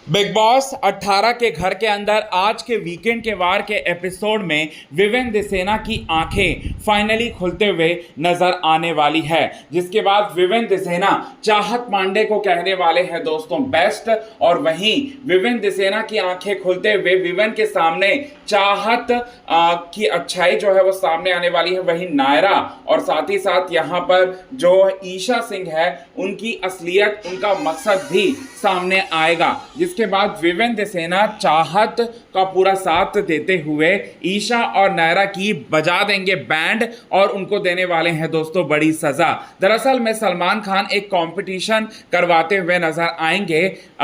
Big boss 18 के घर के अंदर आज के वीकेंड के वार के एपिसोड में विवेक सेना की आंखें फाइनली खुलते हुए नजर आने वाली है, जिसके बाद विवेक सेना चाहत पांडे को कहने वाले हैं दोस्तों बेस्ट। और वहीं विवेक सेना की आंखें खुलते हुए विवेक के सामने चाहत की अच्छाई जो है वो सामने आने वाली है। वहीं नायरा और साथ ही साथ यहाँ पर जो ईशा सिंह है उनकी असलियत, उनका मकसद भी सामने आएगा, जिसके बाद विवेक सेना चाहत का पूरा साथ देते हुए ईशा और नायरा की बजा देंगे बैंड और उनको देने वाले हैं दोस्तों बड़ी सजा। दरअसल में सलमान खान एक कंपटीशन करवाते हुए नजर आएंगे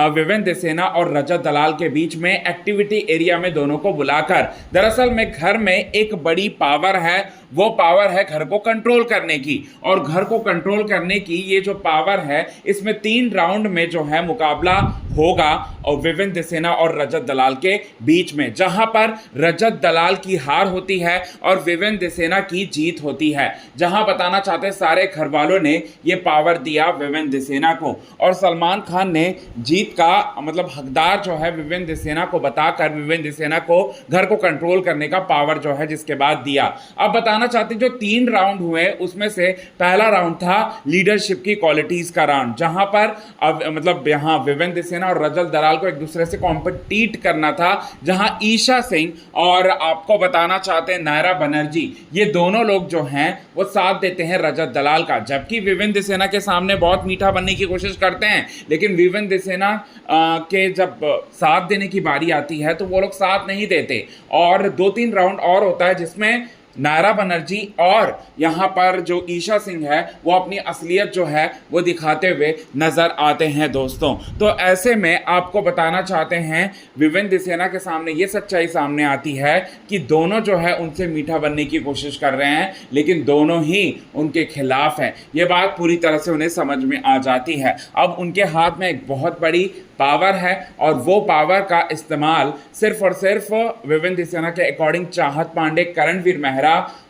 विवेक सेना और रजत दलाल के बीच में एक्टिविटी एरिया में दोनों को बुलाकर। दरअसल में घर में एक बड़ी पावर है, वो पावर है घर को कंट्रोल करने की, और घर को कंट्रोल करने की ये जो पावर है इसमें 3 राउंड में जो है मुकाबला होगा और विवेक सेना और रजत दलाल के बीच में, जहां पर रजत दलाल की हार होती है और विवेक सेना की जीत होती है। जहां बताना चाहते सारे घर वालों ने ये पावर दिया विवेक सेना को, और सलमान खान ने जीत का मतलब हकदार जो है विवेक सेना को बताकर विवेक सेना को घर को कंट्रोल करने का पावर जो है जिसके बाद दिया। अब बताना चाहते जो 3 राउंड हुए उसमें से पहला राउंड था लीडरशिप की क्वालिटीज का राउंड, जहां पर अब मतलब यहां विवेक सेना और रजत दलाल को एक दूसरे से कॉम्पिटिट करना था, जहां ईशा सिंह और आपको बताना चाहते हैं नायरा बनर्जी, ये दोनों लोग जो हैं वो साथ देते हैं रजत दलाल का। जबकि विवेक सेना के सामने बहुत मीठा बनने की कोशिश करते हैं, लेकिन विवेक सेना के जब साथ देने की बारी आती है तो वो लोग साथ नहीं देते, और 2-3 राउंड और होता है जिसमें नायरा बनर्जी और यहाँ पर जो ईशा सिंह है वो अपनी असलियत जो है वो दिखाते हुए नजर आते हैं दोस्तों। तो ऐसे में आपको बताना चाहते हैं विवेक सेना के सामने ये सच्चाई सामने आती है कि दोनों जो है उनसे मीठा बनने की कोशिश कर रहे हैं, लेकिन दोनों ही उनके खिलाफ हैं। ये बात पूरी तरह से उन्हें समझ में आ जाती है। अब उनके हाथ में एक बहुत बड़ी पावर है और वो पावर का इस्तेमाल सिर्फ और सिर्फ विवेक सेना के अकॉर्डिंग चाहत पांडे, करणवीर मेहरा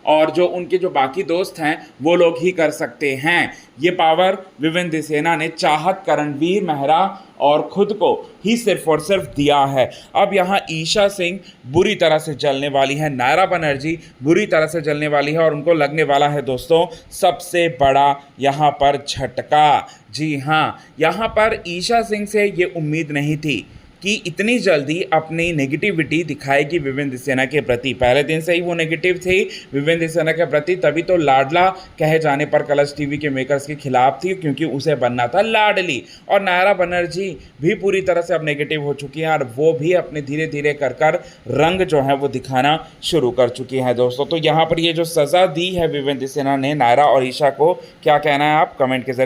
और जो उनके जो बाकी दोस्त हैं वो लोग ही कर सकते हैं। ये पावर विवेक सेना ने चाहत, करणवीर मेहरा और खुद को ही सिर्फ और सिर्फ दिया है। अब यहाँ ईशा सिंह बुरी तरह से जलने वाली है, नायरा बनर्जी बुरी तरह से जलने वाली है, और उनको लगने वाला है दोस्तों सबसे बड़ा यहाँ पर झटका। जी हाँ, यहाँ पर ईशा सिंह से ये उम्मीद नहीं थी कि इतनी जल्दी अपनी नेगेटिविटी दिखाएगी विवेक सेना के प्रति। पहले दिन से ही वो नेगेटिव थी विवेक सेना के प्रति, तभी तो लाडला कहे जाने पर कलर्स टीवी के मेकर्स के खिलाफ थी, क्योंकि उसे बनना था लाडली। और नायरा बनर्जी भी पूरी तरह से अब नेगेटिव हो चुकी है, और वो भी अपने धीरे धीरे कर रंग जो है वो दिखाना शुरू कर चुकी है दोस्तों। तो यहाँ पर ये जो सज़ा दी है विवेक सेना ने नायरा और ईशा को, क्या कहना है आप कमेंट के जरिए